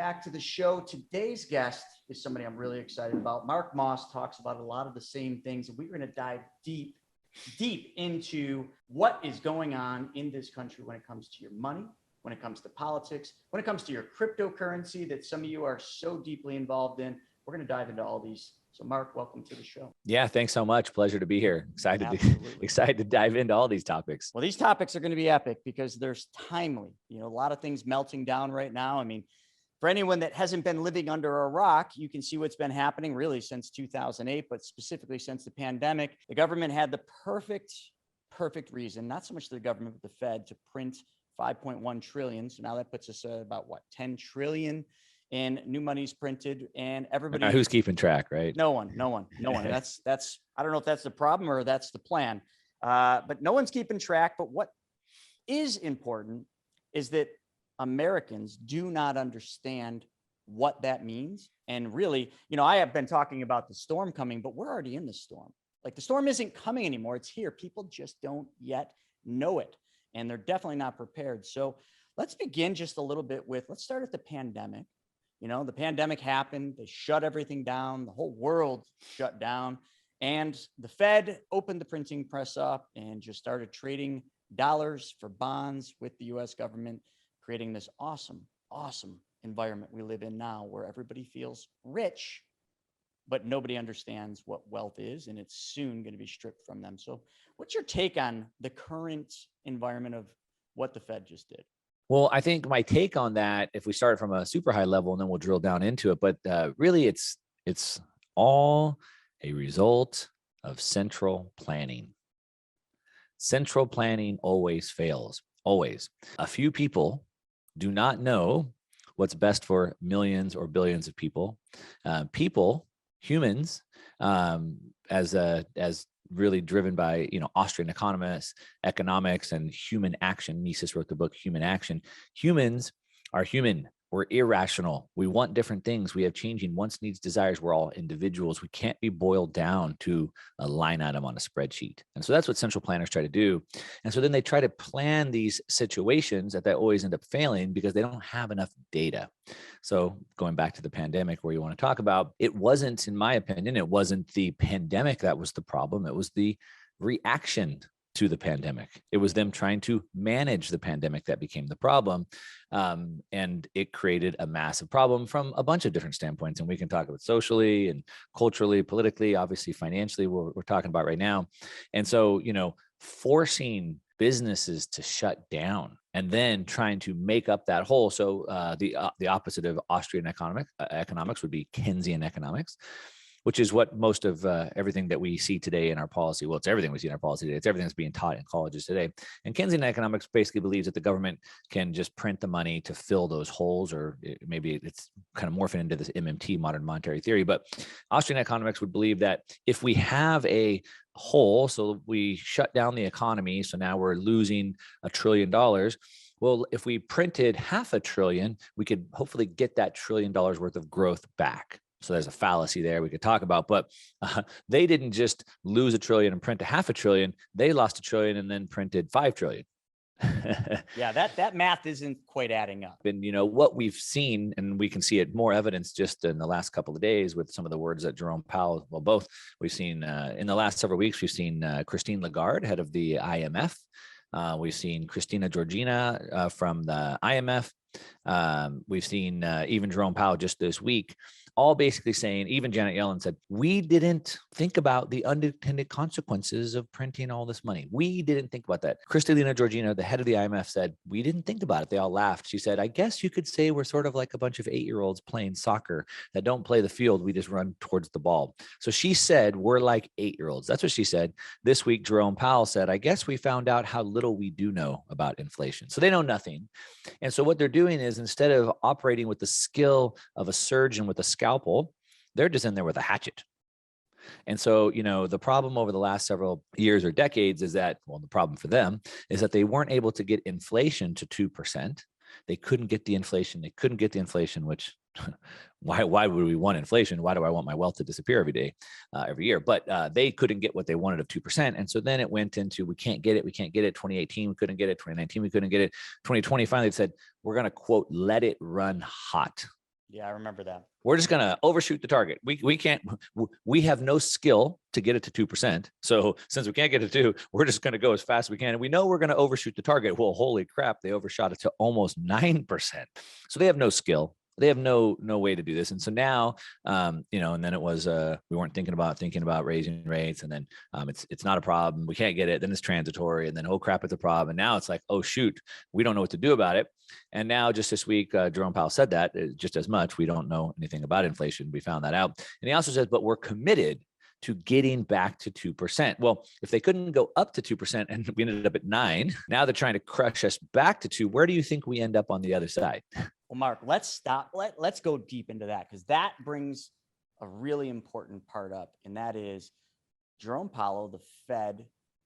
back to the show. Today's guest is somebody I'm really excited about. Mark Moss talks about a lot of the same things, and we're going to dive deep into what is going on in this country when it comes to your money, when it comes to politics, when it comes to your cryptocurrency that some of you are so deeply involved in. We're going to dive into all these. So Mark, welcome to the show. Yeah, thanks so much. Pleasure to be here. Excited to dive into all these topics. Well, these topics are going to be epic because there's timely, a lot of things melting down right now. I mean, for anyone that hasn't been living under a rock, you can see what's been happening really since 2008, but specifically since the pandemic. The government had the perfect reason, not so much the government, but the Fed, to print 5.1 trillion. So now that puts us at about 10 trillion in new money's printed, and everybody who's keeping track, right? No one. That's I don't know if that's the problem or that's the plan, but no one's keeping track. But what is important is that Americans do not understand what that means. And really, I have been talking about the storm coming, but we're already in the storm. Like, the storm isn't coming anymore. It's here. People just don't yet know it, and they're definitely not prepared. So let's begin just a little bit with, let's start at the pandemic. The pandemic happened. They shut everything down. The whole world shut down. And the Fed opened the printing press up and just started trading dollars for bonds with the US government, creating this awesome environment we live in now where everybody feels rich, but nobody understands what wealth is, and it's soon going to be stripped from them. So what's your take on the current environment of what the Fed just did? Well, I think my take on that, if we start from a super high level and then we'll drill down into it, but really it's all a result of central planning. Central planning always fails, always. A few people do not know what's best for millions or billions of people. Humans, as really driven by, Austrian economics and human action. Mises wrote the book, Human Action. Humans are human. We're irrational. We want different things. We have changing wants, needs, desires. We're all individuals. We can't be boiled down to a line item on a spreadsheet. And so that's what central planners try to do. And so then they try to plan these situations that always end up failing because they don't have enough data. So going back to the pandemic, where you want to talk about, it wasn't, in my opinion, it wasn't the pandemic that was the problem. It was the reaction to the pandemic. It was them trying to manage the pandemic that became the problem. And it created a massive problem from a bunch of different standpoints. And we can talk about socially and culturally, politically, obviously financially, we're talking about right now. And so, forcing businesses to shut down and then trying to make up that hole. So the opposite of Austrian economics would be Keynesian economics, which is what most of everything that we see today in our policy. Well, it's everything we see in our policy today. It's everything that's being taught in colleges today. And Keynesian economics basically believes that the government can just print the money to fill those holes, or maybe it's kind of morphing into this MMT, modern monetary theory. But Austrian economics would believe that if we have a hole, so we shut down the economy, so now we're losing $1 trillion. Well, if we printed $500 billion, we could hopefully get that $1 trillion worth of growth back. So there's a fallacy there we could talk about, but they didn't just lose $1 trillion and print $500 billion. They lost $1 trillion and then printed $5 trillion. Yeah, that math isn't quite adding up. And what we've seen, and we can see it more evidence just in the last couple of days with some of the words that Jerome Powell, well, both we've seen in the last several weeks, we've seen Christine Lagarde, head of the IMF. We've seen Christina Georgina from the IMF. We've seen even Jerome Powell just this week, all basically saying, even Janet Yellen said, we didn't think about the unintended consequences of printing all this money. We didn't think about that. Christina Georgina, the head of the IMF, said, we didn't think about it. They all laughed. She said, I guess you could say we're sort of like a bunch of 8-year-olds playing soccer that don't play the field. We just run towards the ball. So she said, we're like 8-year-olds. That's what she said. This week, Jerome Powell said, I guess we found out how little we do know about inflation. So they know nothing. And so what they're doing is, instead of operating with the skill of a surgeon with a scalpel, they're just in there with a hatchet. And so, the problem over the last several years or decades is that, well, the problem for them is that they weren't able to get inflation to 2%. They couldn't get the inflation. Which why would we want inflation? Why do I want my wealth to disappear every year? But they couldn't get what they wanted of 2%. And so then it went into, we can't get it. 2018, we couldn't get it. 2019, we couldn't get it. 2020, finally they said, we're going to, quote, let it run hot. Yeah, I remember that. We're just going to overshoot the target. We can't, we have no skill to get it to 2%. So since we can't get it to 2, we're just going to go as fast as we can. And we know we're going to overshoot the target. Well, holy crap, they overshot it to almost 9%. So they have no skill. They have no way to do this. And so now, you know, and then it was, we weren't thinking about raising rates, and then it's not a problem. We can't get it. Then it's transitory, and then, oh crap, it's a problem. And now it's like, oh shoot, we don't know what to do about it. And now just this week, Jerome Powell said that just as much, we don't know anything about inflation. We found that out. And he also says, but we're committed to getting back to 2%. Well, if they couldn't go up to 2% and we ended up at 9, now they're trying to crush us back to 2. Where do you think we end up on the other side? Well, Mark, let's stop. Let's go deep into that, because that brings a really important part up. And that is Jerome Powell, the Fed,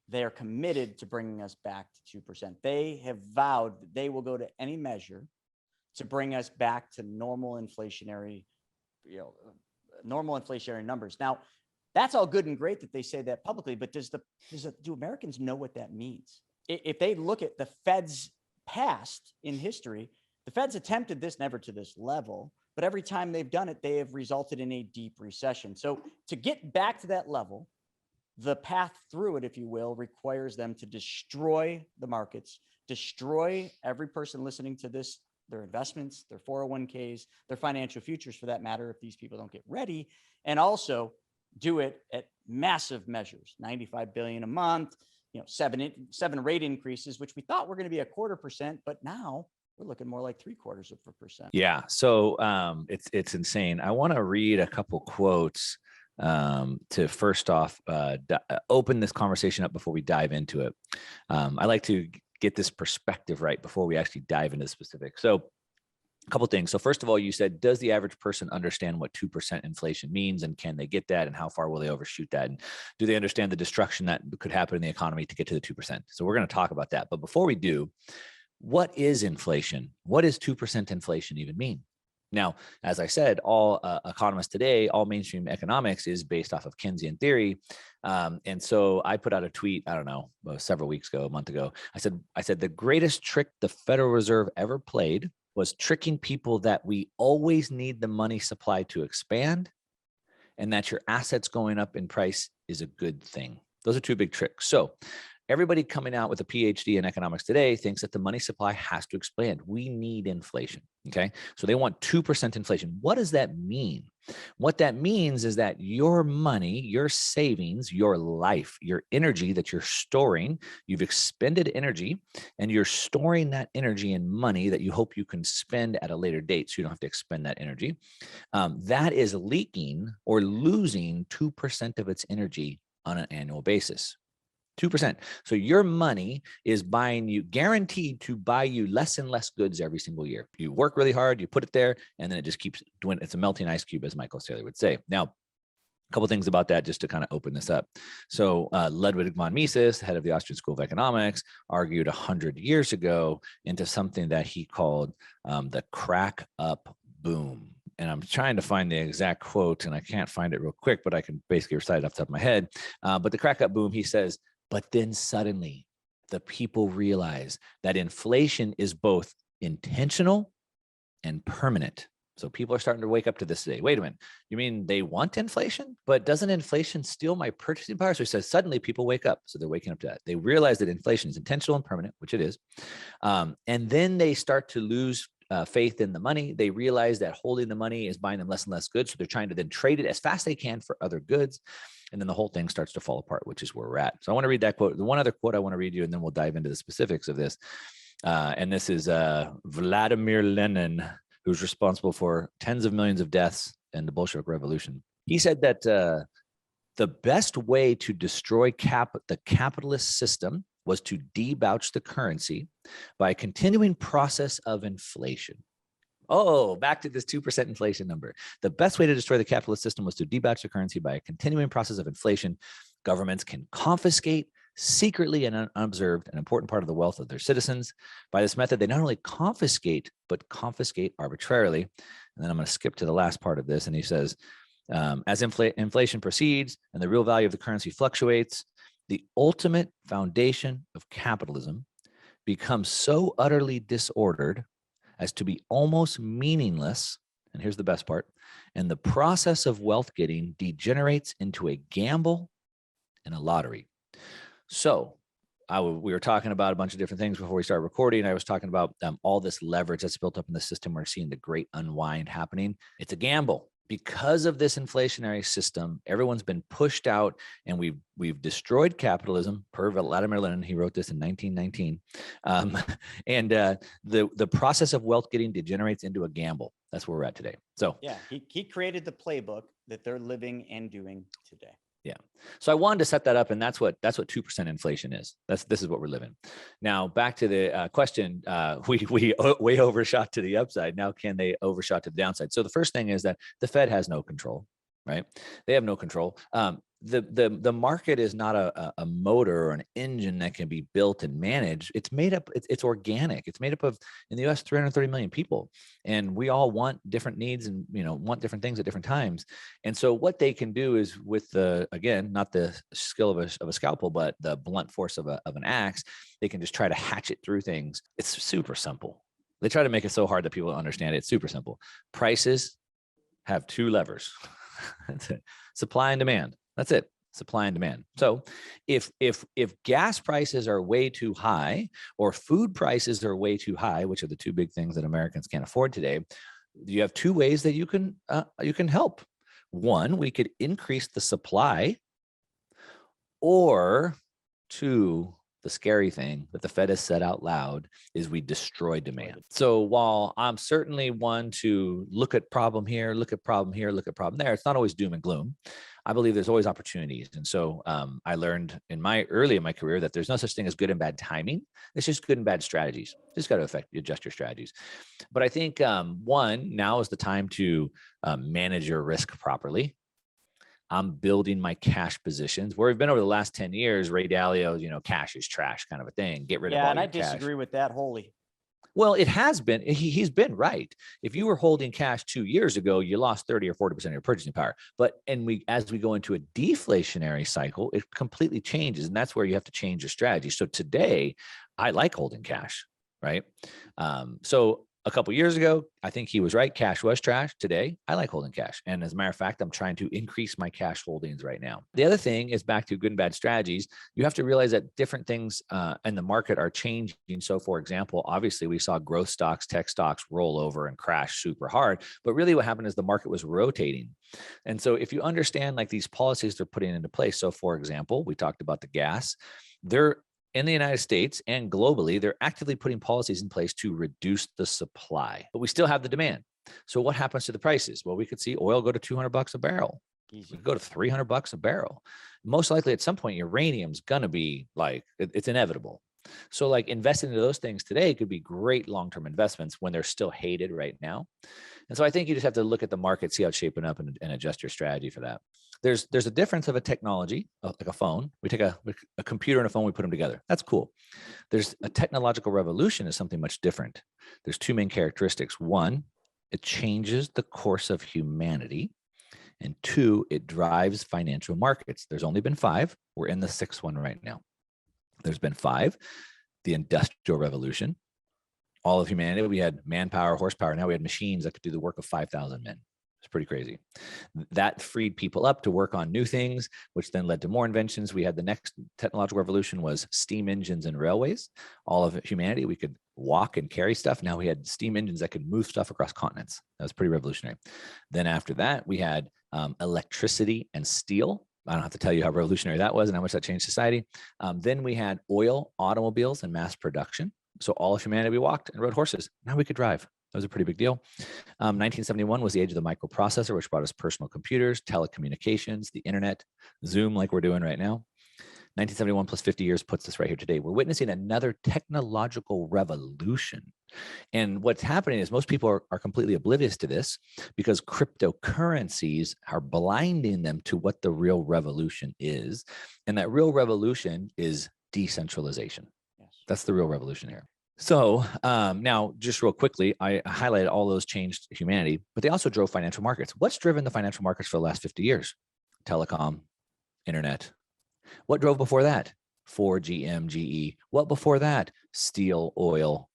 they're committed to bringing us back to 2%. They have vowed that they will go to any measure to bring us back to normal inflationary numbers. Now, that's all good and great that they say that publicly, but do Americans know what that means? If they look at the Fed's past in history, the Fed's attempted this, never to this level, but every time they've done it, they have resulted in a deep recession. So to get back to that level, the path through it, if you will, requires them to destroy the markets, destroy every person listening to this, their investments, their 401ks, their financial futures for that matter, if these people don't get ready, and also do it at massive measures, 95 billion a month, seven rate increases, which we thought were going to be 0.25%, but now we're looking more like 0.75%. Yeah. So it's insane. I want to read a couple quotes to first off open this conversation up before we dive into it. I like to get this perspective right before we actually dive into the specifics. So a couple of things. So first of all, you said, does the average person understand what 2% inflation means, and can they get that, and how far will they overshoot that? And do they understand the destruction that could happen in the economy to get to the 2%? So we're going to talk about that. But before we do, what is inflation? What does 2% inflation even mean? Now, as I said, all economists today, all mainstream economics is based off of Keynesian theory. And so I put out a tweet, I don't know, several weeks ago, a month ago. I said the greatest trick the Federal Reserve ever played was tricking people that we always need the money supply to expand, and that your assets going up in price is a good thing. Those are two big tricks. So everybody coming out with a PhD in economics today thinks that the money supply has to expand. We need inflation. Okay. So they want 2% inflation. What does that mean? What that means is that your money, your savings, your life, your energy that you're storing, you've expended energy, and you're storing that energy in money that you hope you can spend at a later date so you don't have to expend that energy. That is leaking or losing 2% of its energy on an annual basis. 2%. So your money is guaranteed to buy you less and less goods every single year. You work really hard, you put it there, and then it just keeps doing, it's a melting ice cube, as Michael Saylor would say. Now, a couple of things about that just to kind of open this up. So Ludwig von Mises, head of the Austrian School of Economics, argued 100 years ago into something that he called the crack up boom. And I'm trying to find the exact quote, and I can't find it real quick, but I can basically recite it off the top of my head. But the crack up boom, he says, but then suddenly the people realize that inflation is both intentional and permanent. So people are starting to wake up to this today. Wait a minute. You mean they want inflation? But doesn't inflation steal my purchasing power? So he says suddenly people wake up. So they're waking up to that. They realize that inflation is intentional and permanent, which it is. And then they start to lose faith in the money. They realize that holding the money is buying them less and less goods. So they're trying to then trade it as fast as they can for other goods. And then the whole thing starts to fall apart, which is where we're at. So I want to read that quote. The one other quote I want to read you, and then we'll dive into the specifics of this. And this is Vladimir Lenin, who's responsible for tens of millions of deaths in the Bolshevik Revolution. He said that the best way to destroy the capitalist system was to debauch the currency by a continuing process of inflation. Oh, back to this 2% inflation number. The best way to destroy the capitalist system was to debauch the currency by a continuing process of inflation. Governments can confiscate secretly and unobserved an important part of the wealth of their citizens. By this method, they not only confiscate, but confiscate arbitrarily. And then I'm going to skip to the last part of this. And he says, as inflation proceeds and the real value of the currency fluctuates, the ultimate foundation of capitalism becomes so utterly disordered as to be almost meaningless. and here's the best part, and the process of wealth getting degenerates into a gamble and a lottery. So we were talking about a bunch of different things before we started recording. I was talking about all this leverage that's built up in the system. We're seeing the great unwind happening. It's a gamble. Because of this inflationary system, everyone's been pushed out, and we've destroyed capitalism. Per Vladimir Lenin, he wrote this in 1919. And the process of wealth getting degenerates into a gamble. That's where we're at today. So yeah, he created the playbook that they're living and doing today. Yeah. So I wanted to set that up, and that's what 2% inflation is. This is what we're living. Now back to the question. We way overshot to the upside. Now can they overshot to the downside? So the first thing is that the Fed has no control, right? They have no control. The market is not a motor or an engine that can be built and managed. It's made up. It's organic. It's made up of, in the U.S., 330 million people, and we all want different needs and want different things at different times. And so what they can do is, with again, not the skill of a scalpel, but the blunt force of an axe, they can just try to hatchet through things. It's super simple. They try to make it so hard that people don't understand it. It's super simple. Prices have two levers. That's it. Supply and demand. That's it. Supply and demand. So if gas prices are way too high, or food prices are way too high, which are the two big things that Americans can't afford today, you have two ways that you can help. One, we could increase the supply, or two, the scary thing that the Fed has said out loud is we destroy demand. So while I'm certainly one to look at problem here, look at problem here, look at problem there, it's not always doom and gloom. I believe there's always opportunities. And so I learned early in my career that there's no such thing as good and bad timing. It's just good and bad strategies. Just got to adjust your strategies. But I think one, now is the time to manage your risk properly. I'm building my cash positions. Where we've been over the last 10 years, Ray Dalio, cash is trash kind of a thing. Get rid of all your cash. Yeah, and I disagree with that wholly. Well, it has been. He's been right. If you were holding cash 2 years ago, you lost 30 or 40% of your purchasing power. But as we go into a deflationary cycle, it completely changes, and that's where you have to change your strategy. So today, I like holding cash, right? So a couple of years ago, I think he was right. Cash was trash. Today, I like holding cash. And as a matter of fact, I'm trying to increase my cash holdings right now. The other thing is, back to good and bad strategies. You have to realize that different things in the market are changing. So for example, obviously we saw growth stocks, tech stocks roll over and crash super hard. But really what happened is the market was rotating. And so if you understand like these policies they're putting into place. So for example, we talked about the gas. They're in the United States and globally, they're actively putting policies in place to reduce the supply, but we still have the demand. So what happens to the prices? Well, we could see oil go to $200 a barrel. Easy. We could go to $300 a barrel. Most likely at some point, uranium's going to be like, it's inevitable. So like investing into those things today could be great long-term investments when they're still hated right now. And so I think you just have to look at the market, see how it's shaping up, and adjust your strategy for that. There's a difference of a technology, like a phone. We take a computer and a phone, we put them together. That's cool. There's a technological revolution is something much different. There's two main characteristics. One, it changes the course of humanity. And two, it drives financial markets. There's only been 5. We're in the 6th one right now. There's been 5. The Industrial Revolution. All of humanity, we had manpower, horsepower. Now we had machines that could do the work of 5,000 men. It's pretty crazy. That freed people up to work on new things, which then led to more inventions. We had the next technological revolution was steam engines and railways. All of humanity, we could walk and carry stuff. Now we had steam engines that could move stuff across continents. That was pretty revolutionary. Then after that, we had electricity and steel. I don't have to tell you how revolutionary that was and how much that changed society. Then we had oil, automobiles, and mass production. So all of humanity, we walked and rode horses. Now we could drive. That was a pretty big deal. 1971 was the age of the microprocessor, which brought us personal computers, telecommunications, the internet, Zoom like we're doing right now. 1971 plus 50 years puts us right here today. We're witnessing another technological revolution. And what's happening is most people are completely oblivious to this because cryptocurrencies are blinding them to what the real revolution is. And that real revolution is decentralization. Yes. That's the real revolution here. So now, just real quickly, I highlighted all those changed humanity, but they also drove financial markets. What's driven the financial markets for the last 50 years? Telecom, internet. What drove before that? Ford, GM, GE. What before that? Steel, oil,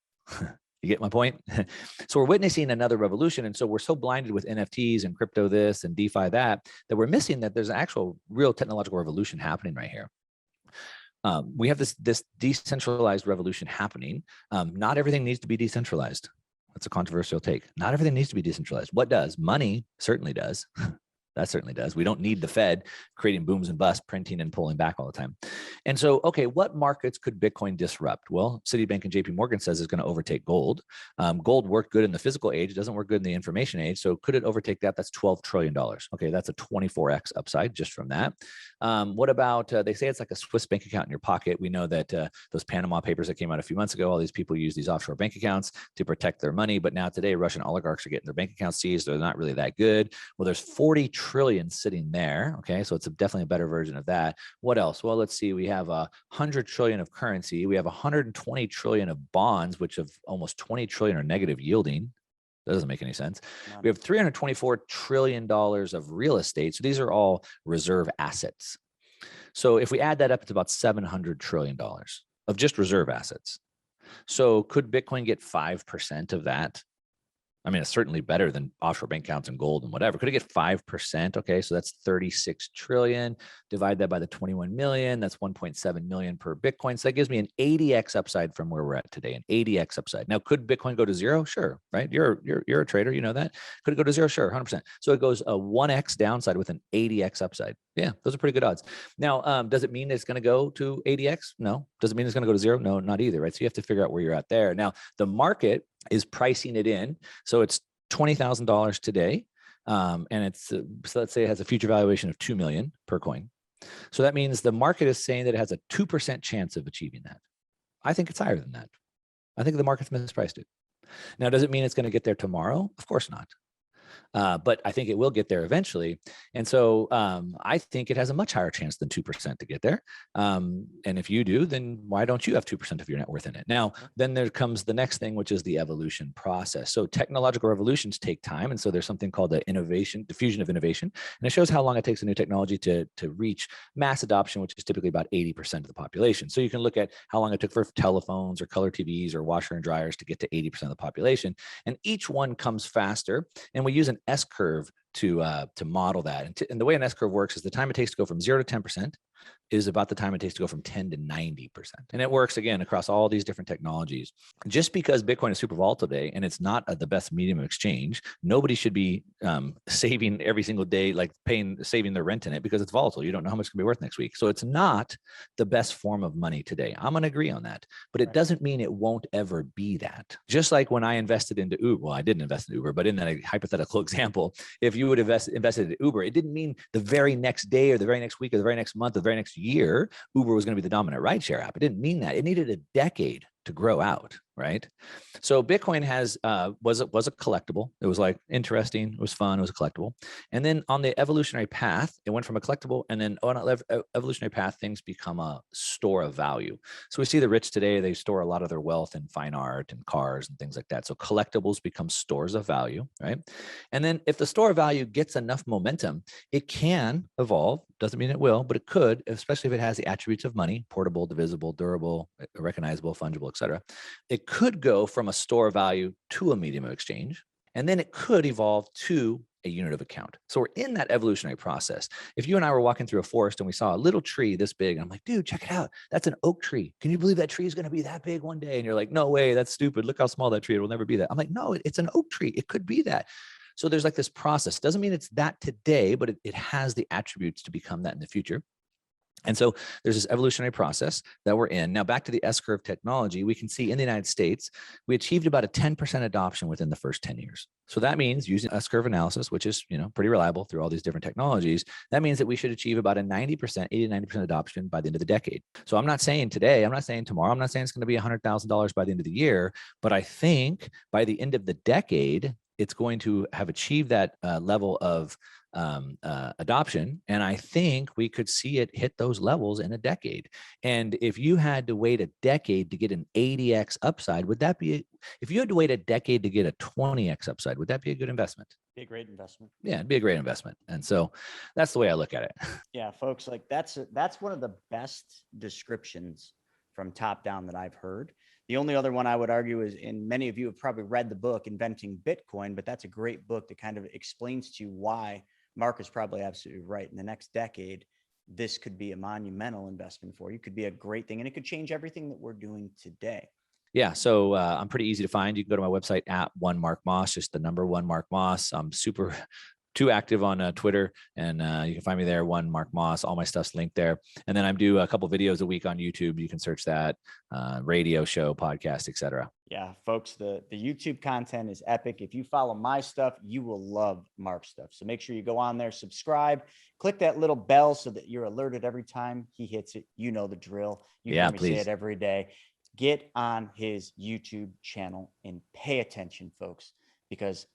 You get my point? So we're witnessing another revolution. And so we're so blinded with NFTs and crypto this and DeFi that we're missing that there's an actual real technological revolution happening right here. We have this decentralized revolution happening. Not everything needs to be decentralized. That's a controversial take. Not everything needs to be decentralized. What does? Money certainly does. That certainly does. We don't need the Fed creating booms and busts, printing and pulling back all the time. And so, okay, what markets could Bitcoin disrupt? Well, Citibank and JP Morgan says it's going to overtake gold. Gold worked good in the physical age. It doesn't work good in the information age. So could it overtake that? That's $12 trillion. Okay, that's a 24x upside just from that. What about, they say it's like a Swiss bank account in your pocket. We know that those Panama Papers that came out a few months ago, all these people use these offshore bank accounts to protect their money. But now today, Russian oligarchs are getting their bank accounts seized. They're not really that good. Well, there's 40 trillion sitting there. Okay, so it's definitely a better version of that. What else? Well, let's see. We have 100 trillion of currency. We have 120 trillion of bonds, which of almost 20 trillion are negative yielding. That doesn't make any sense. We have $324 trillion of real estate. So these are all reserve assets. So if we add that up, it's about $700 trillion of just reserve assets. So could Bitcoin get 5% of that? I mean, it's certainly better than offshore bank accounts and gold and whatever. Could it get 5%? Okay, so that's 36 trillion. Divide that by the 21 million. That's 1.7 million per Bitcoin. So that gives me an 80x upside from where we're at today. An 80x upside. Now, could Bitcoin go to zero? Sure, right? You're a trader, you know that. Could it go to zero? Sure, 100%. So it goes a 1x downside with an 80x upside. Yeah, those are pretty good odds. Now, does it mean it's going to go to 80x? No. Does it mean it's going to go to zero? No, not either, right? So you have to figure out where you're at there. Now, the market is pricing it in. So it's $20,000 today. And it's, so let's say it has a future valuation of 2 million per coin. So that means the market is saying that it has a 2% chance of achieving that. I think it's higher than that. I think the market's mispriced it. Now, does it mean it's going to get there tomorrow? Of course not. But I think it will get there eventually. And so I think it has a much higher chance than 2% to get there. And if you do, then why don't you have 2% of your net worth in it? Now, then there comes the next thing, which is the evolution process. So technological revolutions take time. And so there's something called the diffusion of innovation. And it shows how long it takes a new technology to reach mass adoption, which is typically about 80% of the population. So you can look at how long it took for telephones or color TVs or washer and dryers to get to 80% of the population. And each one comes faster. And we use an S-curve to model that. And the way an S-curve works is the time it takes to go from 0 to 10% is about the time it takes to go from 10 to 90%. And it works again across all these different technologies. Just because Bitcoin is super volatile today and it's not the best medium of exchange, nobody should be saving every single day, like saving their rent in it because it's volatile. You don't know how much it's going to be worth next week. So it's not the best form of money today. I'm going to agree on that, but it doesn't mean it won't ever be that. Just like when I invested into Uber, well, I didn't invest in Uber, but in that hypothetical example, if you would have invested in Uber, it didn't mean the very next day or the very next week or the very next month or the very next year, Uber was going to be the dominant rideshare app. It didn't mean that. It needed a decade to grow out, right? So Bitcoin was a collectible. It was like interesting. It was fun. It was a collectible. And then on the evolutionary path, it went from a collectible, and then on an evolutionary path, things become a store of value. So we see the rich today, they store a lot of their wealth in fine art and cars and things like that. So collectibles become stores of value, right? And then if the store of value gets enough momentum, it can evolve. Doesn't mean it will, but it could, especially if it has the attributes of money: portable, divisible, durable, recognizable, fungible, etc. It could go from a store of value to a medium of exchange, and then it could evolve to a unit of account. So we're in that evolutionary process. If you and I were walking through a forest and we saw a little tree this big, and I'm like, dude, check it out. That's an oak tree. Can you believe that tree is going to be that big one day? And you're like, no way, that's stupid. Look how small that tree is. It will never be that. I'm like, no, it's an oak tree. It could be that. So there's like this process. Doesn't mean it's that today, but it has the attributes to become that in the future. And so there's this evolutionary process that we're in. Now, back to the S-curve technology, we can see in the United States, we achieved about a 10% adoption within the first 10 years. So that means using S-curve analysis, which is, pretty reliable through all these different technologies, that means that we should achieve about a 90%, 80 to 90% adoption by the end of the decade. So I'm not saying today, I'm not saying tomorrow, I'm not saying it's going to be $100,000 by the end of the year, but I think by the end of the decade, it's going to have achieved that level of adoption. And I think we could see it hit those levels in a decade. And if you had to wait a decade to get an 80x upside, if you had to wait a decade to get a 20x upside, would that be a good investment? Be a great investment. Yeah, it'd be a great investment. And so that's the way I look at it. Yeah, folks, like that's one of the best descriptions from top down that I've heard. The only other one I would argue is, and many of you have probably read the book Inventing Bitcoin, but that's a great book that kind of explains to you why Mark is probably absolutely right. In the next decade, this could be a monumental investment for you. Could be a great thing, and it could change everything that we're doing today. Yeah. So I'm pretty easy to find. You can go to my website at one Mark Moss, just the number one Mark Moss. I'm super too active on Twitter, and you can find me there, one Mark Moss. All my stuff's linked there. And then I do a couple videos a week on YouTube. You can search that, radio show, podcast, etc. Yeah, folks, the YouTube content is epic. If you follow my stuff, you will love Mark's stuff. So make sure you go on there, subscribe, click that little bell so that you're alerted every time he hits it. You know the drill. You hear me say it every day. Get on his YouTube channel and pay attention, folks, because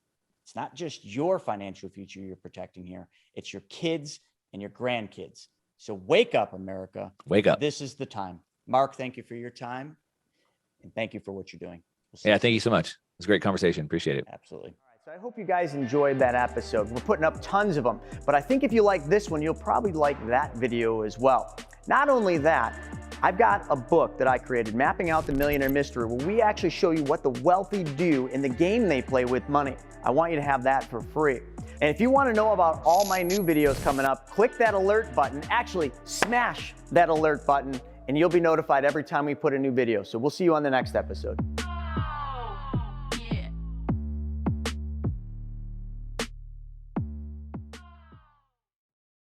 it's not just your financial future you're protecting here. It's your kids and your grandkids. So wake up, America. Wake up. This is the time. Mark, thank you for your time. And thank you for what you're doing. Thank you so much. It was a great conversation. Appreciate it. Absolutely. All right, so I hope you guys enjoyed that episode. We're putting up tons of them, but I think if you like this one, you'll probably like that video as well. Not only that, I've got a book that I created, Mapping Out the Millionaire Mystery, where we actually show you what the wealthy do in the game they play with money. I want you to have that for free. And if you want to know about all my new videos coming up, click that alert button. Actually, smash that alert button, and you'll be notified every time we put a new video. So we'll see you on the next episode.